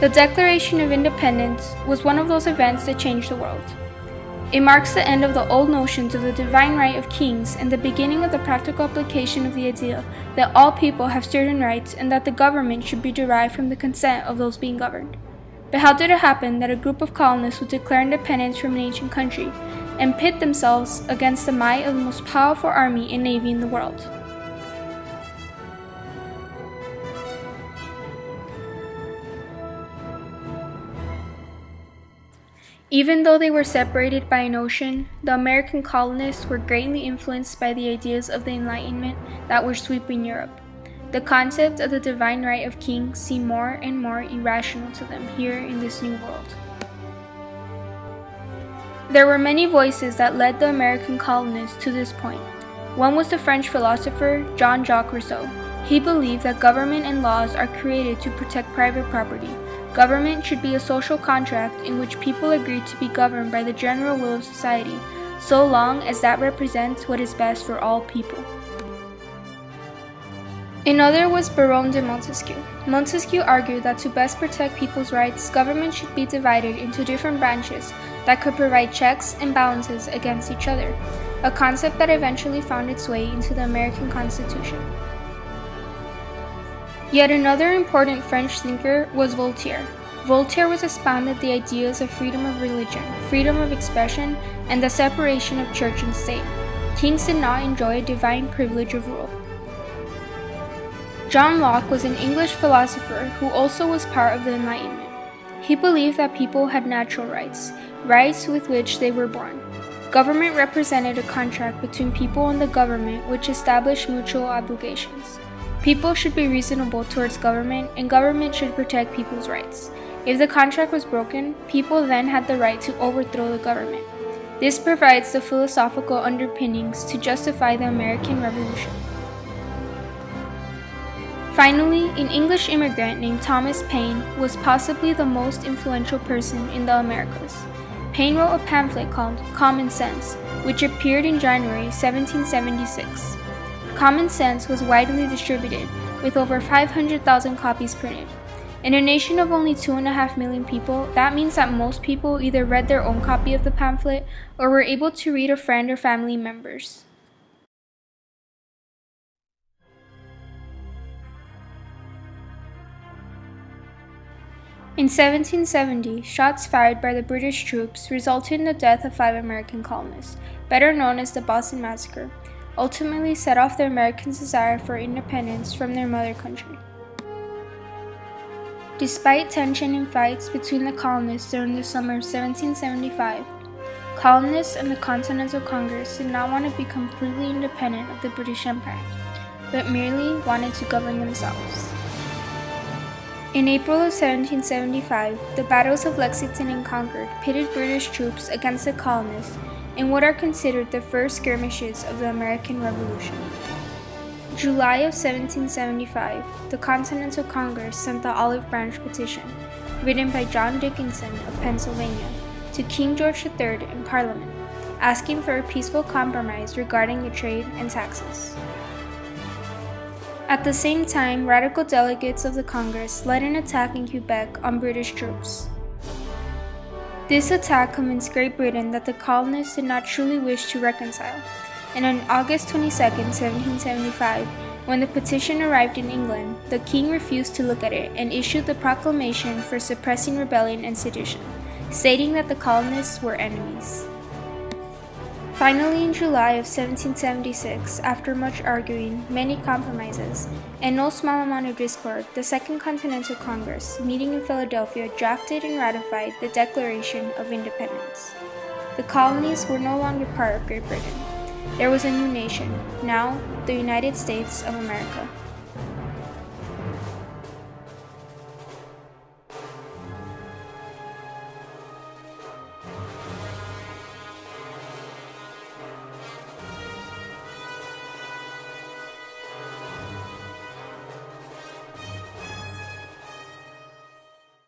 The Declaration of Independence was one of those events that changed the world. It marks the end of the old notions of the divine right of kings and the beginning of the practical application of the idea that all people have certain rights and that the government should be derived from the consent of those being governed. But how did it happen that a group of colonists would declare independence from an ancient country and pit themselves against the might of the most powerful army and navy in the world? Even though they were separated by an ocean, the American colonists were greatly influenced by the ideas of the Enlightenment that were sweeping Europe. The concept of the divine right of kings seemed more and more irrational to them here in this new world. There were many voices that led the American colonists to this point. One was the French philosopher Jean-Jacques Rousseau. He believed that government and laws are created to protect private property. Government should be a social contract in which people agree to be governed by the general will of society, so long as that represents what is best for all people. Another was Baron de Montesquieu. Montesquieu argued that to best protect people's rights, government should be divided into different branches that could provide checks and balances against each other, a concept that eventually found its way into the American Constitution. Yet another important French thinker was Voltaire. Voltaire was expounded the ideas of freedom of religion, freedom of expression, and the separation of church and state. Kings did not enjoy a divine privilege of rule. John Locke was an English philosopher who also was part of the Enlightenment. He believed that people had natural rights, rights with which they were born. Government represented a contract between people and the government which established mutual obligations. People should be reasonable towards government, and government should protect people's rights. If the contract was broken, people then had the right to overthrow the government. This provides the philosophical underpinnings to justify the American Revolution. Finally, an English immigrant named Thomas Paine was possibly the most influential person in the Americas. Paine wrote a pamphlet called Common Sense, which appeared in January 1776. Common Sense was widely distributed, with over 500,000 copies printed. In a nation of only 2.5 million people, that means that most people either read their own copy of the pamphlet or were able to read a friend or family member's. In 1770, shots fired by the British troops resulted in the death of 5 American colonists, better known as the Boston Massacre, ultimately set off the Americans' desire for independence from their mother country. Despite tension and fights between the colonists during the summer of 1775, colonists and the Continental Congress did not want to be completely independent of the British Empire, but merely wanted to govern themselves. In April of 1775, the battles of Lexington and Concord pitted British troops against the colonists in what are considered the first skirmishes of the American Revolution. July of 1775, the Continental Congress sent the Olive Branch Petition, written by John Dickinson of Pennsylvania, to King George III in Parliament, asking for a peaceful compromise regarding the trade and taxes. At the same time, radical delegates of the Congress led an attack in Quebec on British troops. This attack convinced Great Britain that the colonists did not truly wish to reconcile, and on August 22, 1775, when the petition arrived in England, the king refused to look at it and issued the proclamation for suppressing rebellion and sedition, stating that the colonists were enemies. Finally, in July of 1776, after much arguing, many compromises, and no small amount of discord, the Second Continental Congress, meeting in Philadelphia, drafted and ratified the Declaration of Independence. The colonies were no longer part of Great Britain. There was a new nation, now the United States of America.